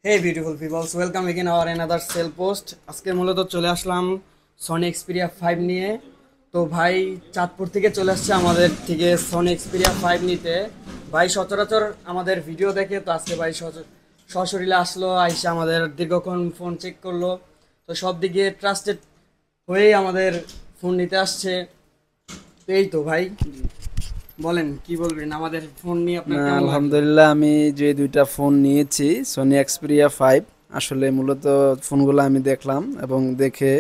Hey beautiful people, welcome again our another sale post. আজকে মূলত চলে আসলাম সনি এক্সপিরিয়া 5 নিয়ে। তো ভাই চাঁদপুর থেকে চলে আসছে আমাদের থেকে সনি এক্সপিরিয়া 5 নিতে। ভাই সচরাচর আমাদের ভিডিও দেখে, তো আজকে ভাই সশরীরে আসলো, আইসা আমাদের দীর্ঘক্ষণ ফোন চেক করলো। তো সব দিকে ট্রাস্টেড হয়েই আমাদের ফোন নিতে আসছে। তো এই তো ভাই, বলেন কি বলবেন আমাদের ফোন নিয়ে আপনার কেমন লাগলো? আলহামদুলিল্লাহ, আমি যে দুইটা ফোন নিয়েছি সোনি এক্সপিরিয়া 5, আসলে মূলত ফোনগুলো আমি দেখলাম এবং দেখে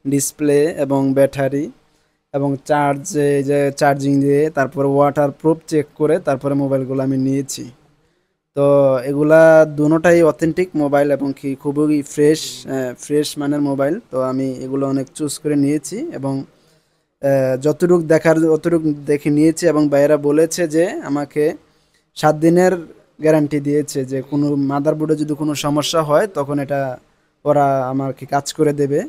ডিসপ্লে এবং ব্যাটারি এবং চার্জ, এই যে চার্জিং দিয়ে তারপর ওয়াটার প্রুফ চেক করে তারপরে মোবাইলগুলো আমি নিয়েছি। তো এগুলা দুটোটাই অথেন্টিক মোবাইল এবং কি খুবই ফ্রেশ মানের মোবাইল। তো আমি এগুলো অনেক চুজ করে নিয়েছি এবং যতটুক দেখার অতটুক দেখে নিয়েছি এবং ভাইয়েরা বলেছে যে আমাকে 7 দিনের গ্যারান্টি দিয়েছে যে কোনো মাদারবোর্ডে যদি কোনো সমস্যা হয় তখন এটা ওরা আমাকে কাজ করে দেবে।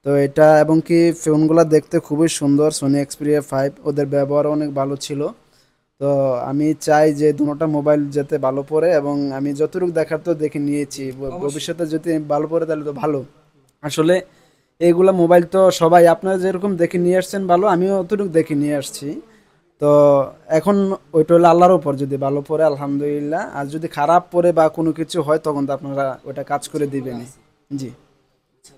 তো এটা এবং কি ফোনগুলো দেখতে খুবই সুন্দর, সোনি এক্সপিরিয়া 5, ওদের ব্যবহার অনেক ভালো ছিল। তো আমি চাই যে দুটোটা মোবাইল যাতে ভালো পড়ে এবং আমি যতটুকু দেখার তো দেখে নিয়েছি, অবশ্যই। ভবিষ্যতে যদি ভালো পড়ে তাহলে তো ভালো। আসলে এইগুলা মোবাইল তো সবাই আপনারা যেরকম দেখে নিয়ে আসছেন ভালো, আমিও অতটুকু দেখে নিয়ে আসছি। তো এখন ওইটা হলো আল্লাহর উপর, যদি ভালো পড়ে আলহামদুলিল্লাহ, আর যদি খারাপ পড়ে বা কোনো কিছু হয় তখন তো আপনারা ওটা কাজ করে দিবেনই। জি। আচ্ছা,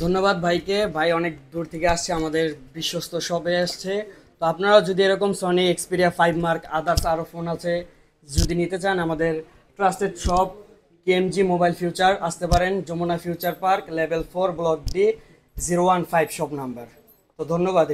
ধন্যবাদ ভাইকে। ভাই অনেক দূর থেকে আসছে, আমাদের বিশ্বস্ত শপে আসছে। তো আপনারা যদি এরকম সনি এক্সপিরিয়া 5 মার্ক আদার্স আরও ফোন আছে যদি নিতে চান, আমাদের trusted shop KMG mobile future আসতে পারেন, Jamuna future park level 4 block D 015 shop number. তো ধন্যবাদ।